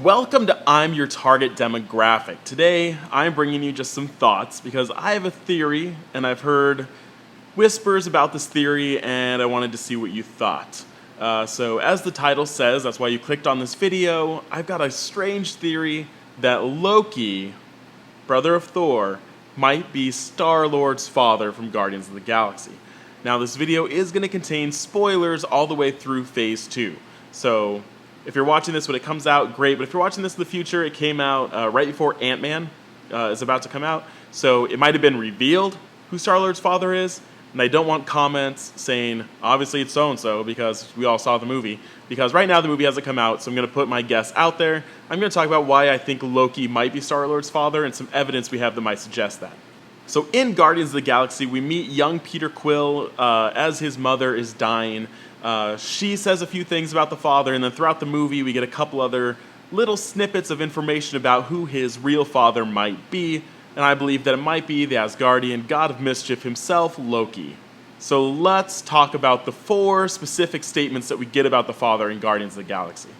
Welcome to I'm Your Target Demographic. Today, I'm bringing you just some thoughts because I have a theory and I've heard whispers about this theory and I wanted to see what you thought. So as the title says, that's why you clicked on this video, I've got a strange theory that Loki, brother of Thor, might be Star-Lord's father from Guardians of the Galaxy. Now this video is going to contain spoilers all the way through Phase 2. So if you're watching this when it comes out, great. But if you're watching this in the future, it came out right before Ant-Man is about to come out. So it might have been revealed who Star-Lord's father is. And I don't want comments saying, obviously it's so-and-so, because we all saw the movie. Because right now the movie hasn't come out, so I'm going to put my guess out there. I'm going to talk about why I think Loki might be Star-Lord's father and some evidence we have that might suggest that. So in Guardians of the Galaxy, we meet young Peter Quill as his mother is dying. She says a few things about the father, and then throughout the movie we get a couple other little snippets of information about who his real father might be, and I believe that it might be the Asgardian god of mischief himself, Loki. So let's talk about the 4 specific statements that we get about the father in Guardians of the Galaxy.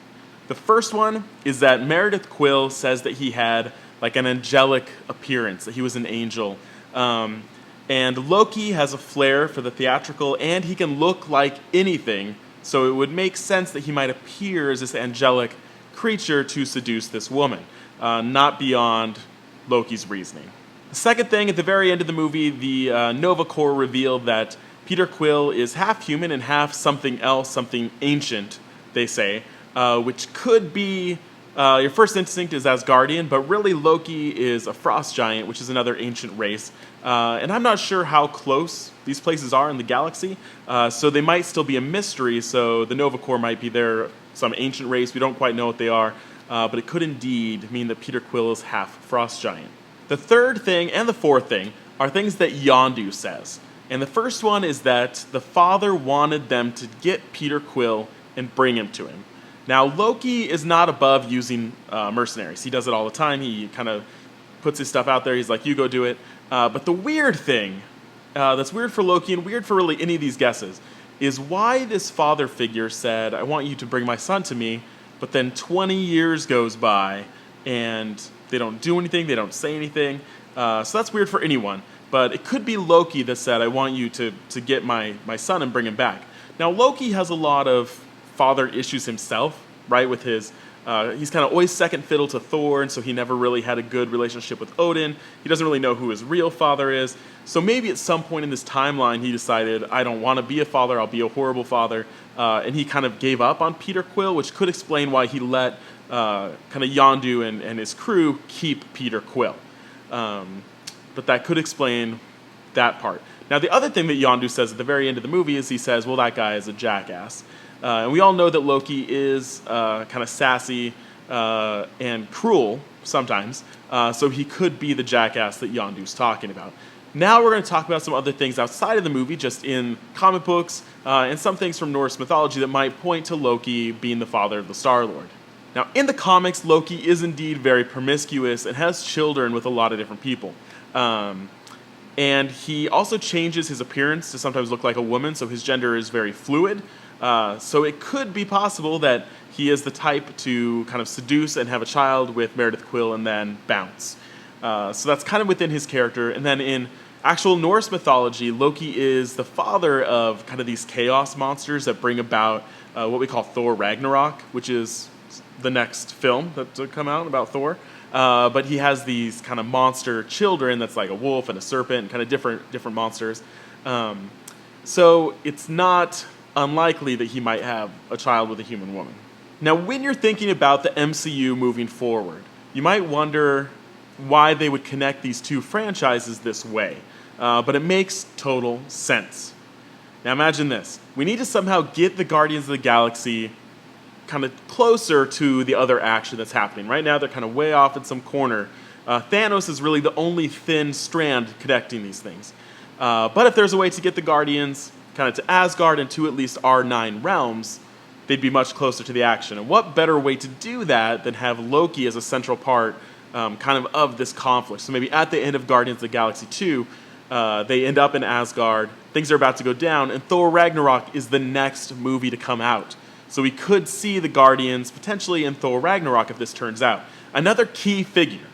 The first one is that Meredith Quill says that he had like an angelic appearance, that he was an angel. And Loki has a flair for the theatrical, and he can look like anything, so it would make sense that he might appear as this angelic creature to seduce this woman, not beyond Loki's reasoning. The second thing, at the very end of the movie, the Nova Corps revealed that Peter Quill is half human and half something else, something ancient, they say, which could be your first instinct is Asgardian, but really Loki is a frost giant, which is another ancient race. And I'm not sure how close these places are in the galaxy, so they might still be a mystery, so the Nova Corps might be there, some ancient race, we don't quite know what they are, but it could indeed mean that Peter Quill is half frost giant. The third thing and the fourth thing are things that Yondu says. And the first one is that the father wanted them to get Peter Quill and bring him to him. Now, Loki is not above using mercenaries. He does it all the time. He kind of puts his stuff out there. He's like, you go do it. But the weird thing, that's weird for Loki and weird for really any of these guesses, is why this father figure said, I want you to bring my son to me, but then 20 years goes by and they don't do anything, they don't say anything. So that's weird for anyone. But it could be Loki that said, I want you to get my son and bring him back. Now, Loki has a lot of father issues himself, right, with his, he's kind of always second fiddle to Thor, and so he never really had a good relationship with Odin. He doesn't really know who his real father is. So maybe at some point in this timeline he decided, I don't want to be a father, I'll be a horrible father, and he kind of gave up on Peter Quill, which could explain why he let kind of Yondu and his crew keep Peter Quill. But that could explain that part. Now the other thing that Yondu says at the very end of the movie is he says, well, that guy is a jackass. And we all know that Loki is kind of sassy and cruel sometimes, so he could be the jackass that Yondu's talking about. Now we're going to talk about some other things outside of the movie, just in comic books, and some things from Norse mythology that might point to Loki being the father of the Star-Lord. Now in the comics, Loki is indeed very promiscuous and has children with a lot of different people. And he also changes his appearance to sometimes look like a woman, so his gender is very fluid. So it could be possible that he is the type to kind of seduce and have a child with Meredith Quill and then bounce. So that's kind of within his character. And then in actual Norse mythology, Loki is the father of kind of these chaos monsters that bring about what we call Thor Ragnarok, which is the next film that will come out about Thor. But he has these kind of monster children that's like a wolf and a serpent and kind of different monsters. So it's not unlikely that he might have a child with a human woman. Now, when you're thinking about the MCU moving forward, you might wonder why they would connect these two franchises this way, but it makes total sense. Now imagine this. We need to somehow get the Guardians of the Galaxy kind of closer to the other action that's happening. Right now they're kind of way off in some corner. Thanos is really the only thin strand connecting these things. But if there's a way to get the Guardians kind of to Asgard and to at least our 9 realms, they'd be much closer to the action. And what better way to do that than have Loki as a central part kind of this conflict. So maybe at the end of Guardians of the Galaxy 2, They end up in Asgard. Things are about to go down, and Thor Ragnarok is the next movie to come out. So we could see the Guardians potentially in Thor Ragnarok if this turns out. Another key figure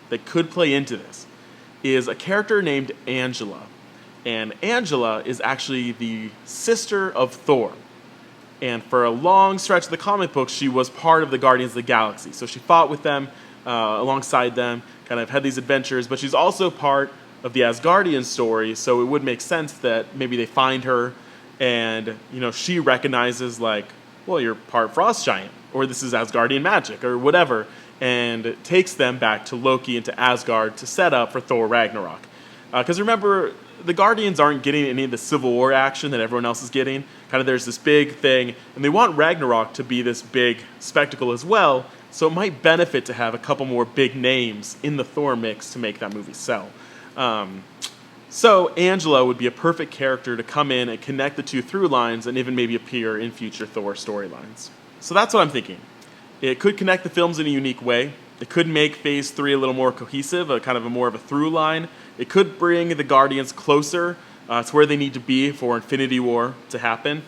that could play into this is a character named Angela. And Angela is actually the sister of Thor. And for a long stretch of the comic books, she was part of the Guardians of the Galaxy. So she fought with them, alongside them, kind of had these adventures, but she's also part of the Asgardian story, so it would make sense that maybe they find her and, she recognizes like, well, you're part frost giant, or this is Asgardian magic, or whatever, and takes them back to Loki and to Asgard to set up for Thor Ragnarok. Because remember, the Guardians aren't getting any of the Civil War action that everyone else is getting. Kind of there's this big thing, and they want Ragnarok to be this big spectacle as well, so it might benefit to have a couple more big names in the Thor mix to make that movie sell. So Angela would be a perfect character to come in and connect the two through lines and even maybe appear in future Thor storylines. So that's what I'm thinking. It could connect the films in a unique way. It could make Phase 3 a little more cohesive, more of a through line. It could bring the Guardians closer to where they need to be for Infinity War to happen.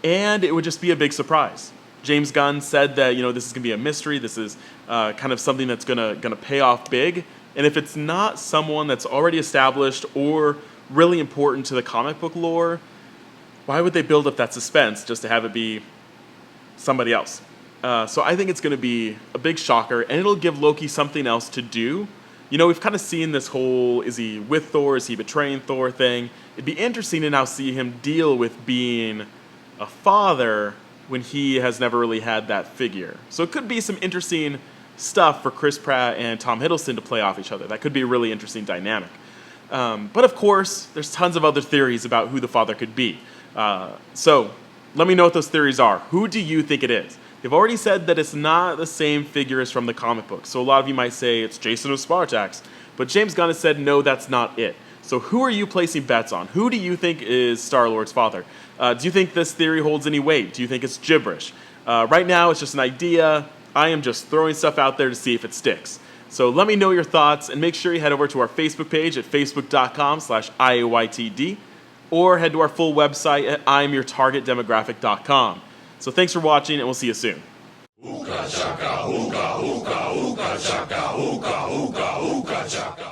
And it would just be a big surprise. James Gunn said that this is going to be a mystery. This is kind of something that's going to pay off big. And if it's not someone that's already established or really important to the comic book lore, why would they build up that suspense just to have it be somebody else? So I think it's going to be a big shocker, and it'll give Loki something else to do. We've kind of seen this whole, is he with Thor, is he betraying Thor thing? It'd be interesting to now see him deal with being a father when he has never really had that figure. So it could be some interesting stuff for Chris Pratt and Tom Hiddleston to play off each other. That could be a really interesting dynamic. But of course, there's tons of other theories about who the father could be. So let me know what those theories are. Who do you think it is? They've already said that it's not the same figure as from the comic book. So a lot of you might say it's Jason of Spartax. But James Gunn has said, no, that's not it. So who are you placing bets on? Who do you think is Star-Lord's father? Do you think this theory holds any weight? Do you think it's gibberish? Right now, it's just an idea. I am just throwing stuff out there to see if it sticks. So let me know your thoughts, and make sure you head over to our Facebook page at facebook.com/IAYTD, or head to our full website at I'mYourTargetDemographic.com. So thanks for watching, and we'll see you soon. Ooka chaka, ooka, ooka, ooka chaka, ooka, ooka, ooka chaka.